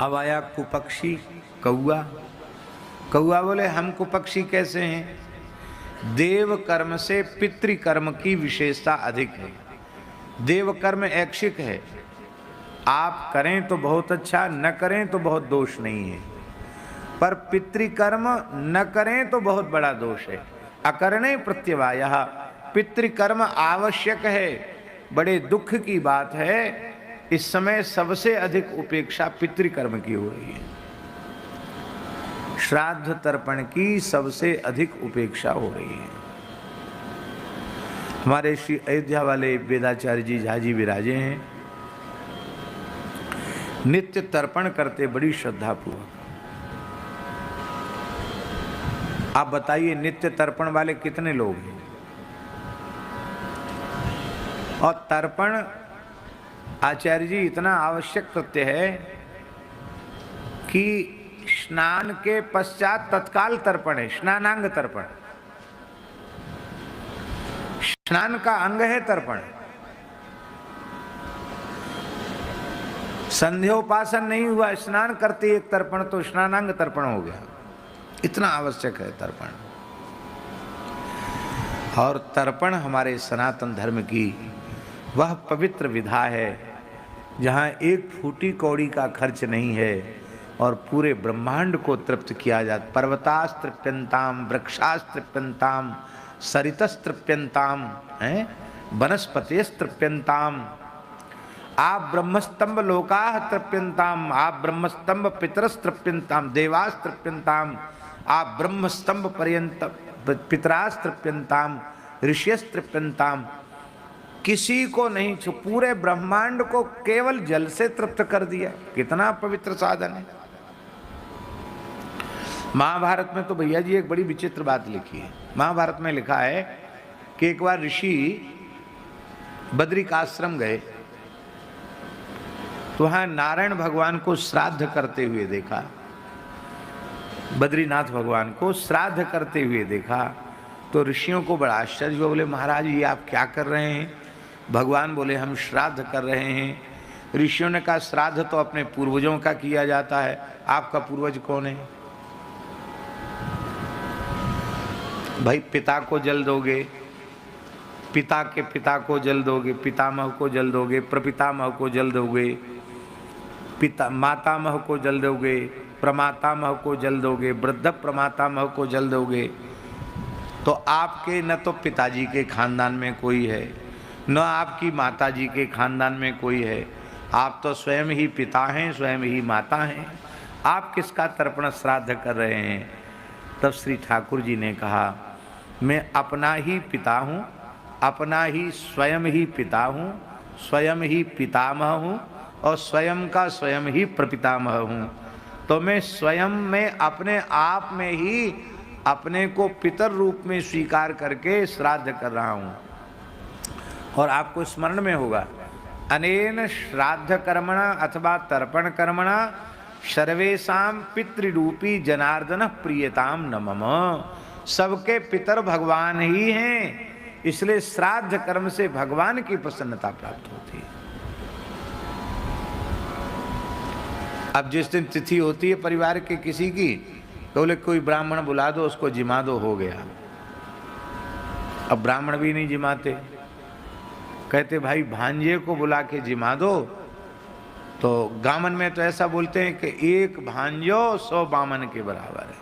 अब आया कुपक्षी कौआ। कौआ बोले हम कुपक्षी कैसे हैं? देव कर्म से पितृकर्म की विशेषता अधिक है। देव कर्म ऐच्छिक है, आप करें तो बहुत अच्छा, न करें तो बहुत दोष नहीं है। पर पितृकर्म न करें तो बहुत बड़ा दोष है। अकरणे प्रत्यवायः, पितृकर्म आवश्यक है। बड़े दुख की बात है, इस समय सबसे अधिक उपेक्षा पितृकर्म की हो रही है। श्राद्ध तर्पण की सबसे अधिक उपेक्षा हो रही है। हमारे श्री अयोध्या वाले वेदाचार्य जी झा जी विराजे हैं, नित्य तर्पण करते बड़ी श्रद्धा पूर्वक। आप बताइए नित्य तर्पण वाले कितने लोग हैं? और तर्पण आचार्य जी इतना आवश्यक कृत्य है कि स्नान के पश्चात तत्काल तर्पण है, स्नानांग तर्पण। स्नान का अंग है तर्पण। संध्योपासन नहीं हुआ, स्नान करते एक तर्पण तो स्नानांग तर्पण हो गया। इतना आवश्यक है तर्पण। और तर्पण हमारे सनातन धर्म की वह पवित्र विधा है जहाँ एक फूटी कौड़ी का खर्च नहीं है और पूरे ब्रह्मांड को तृप्त किया जाता। पर्वतास्तृप्यंताम, वृक्षास्तृप्यंताम, सरितस्तृप्यंताम, है वनस्पतिस्तृप्यंताम, आप ब्रह्मस्तंभ लोकाः तृप्यंताम, आप ब्रह्मस्तंभ पितरस्तृप्यंताम, देवास्तृप्यंताम, आप ब्रह्मस्तंभ पर्यंत पितरास्तृप्यंताम, ऋषियस्तृप्यंताम। किसी को नहीं छू, पूरे ब्रह्मांड को केवल जल से तृप्त कर दिया। कितना पवित्र साधन है। महाभारत में तो भैया जी एक बड़ी विचित्र बात लिखी है। महाभारत में लिखा है कि एक बार ऋषि बद्रिकाश्रम गए तो वहां नारायण भगवान को श्राद्ध करते हुए देखा। बद्रीनाथ भगवान को श्राद्ध करते हुए देखा तो ऋषियों को बड़ा आश्चर्य हुआ। बोले महाराज ये आप क्या कर रहे हैं? भगवान बोले हम श्राद्ध कर रहे हैं। ऋषियों ने कहा श्राद्ध तो अपने पूर्वजों का किया जाता है, आपका पूर्वज कौन है? भाई पिता को जल दोगे, पिता के पिता को जल दोगे, पितामह को जल दोगे, प्रपितामह को जल दोगे, पिता मातामह को जल दोगे, प्रमातामह को जल दोगे, वृद्ध प्रमातामह को जल दोगे, तो आपके न तो पिताजी के खानदान में कोई है, न आपकी माताजी के खानदान में कोई है। आप तो स्वयं ही पिता हैं, स्वयं ही माता हैं। आप किसका तर्पण श्राद्ध कर रहे हैं? तब श्री ठाकुर जी ने कहा मैं अपना ही पिता हूँ, अपना ही स्वयं ही पिता हूँ, स्वयं ही पितामह हूँ और स्वयं का स्वयं ही प्रपितामह हूँ। तो मैं स्वयं में अपने आप में ही अपने को पितर रूप में स्वीकार करके श्राद्ध कर रहा हूँ। और आपको स्मरण में होगा अनेन श्राद्ध कर्मणा अथवा तर्पण कर्मणा सर्वेषां पितृरूपी जनार्दन प्रियताम न मम। सबके पितर भगवान ही हैं, इसलिए श्राद्ध कर्म से भगवान की प्रसन्नता प्राप्त होती है। अब जिस दिन तिथि होती है परिवार के किसी की, तो बोले कोई ब्राह्मण बुला दो, उसको जिमा दो, हो गया। अब ब्राह्मण भी नहीं जिमाते, कहते भाई भांजे को बुला के जिमा दो। तो गामन में तो ऐसा बोलते हैं कि एक भांजो 100 बामन के बराबर है।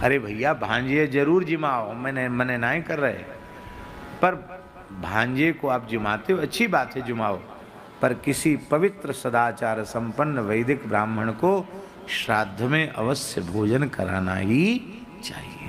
अरे भैया भांजे जरूर जिमाओ, मैंने नहीं कर रहे, पर भांजे को आप जिमाते हो, अच्छी बात है जिमाओ, पर किसी पवित्र सदाचार संपन्न वैदिक ब्राह्मण को श्राद्ध में अवश्य भोजन कराना ही चाहिए।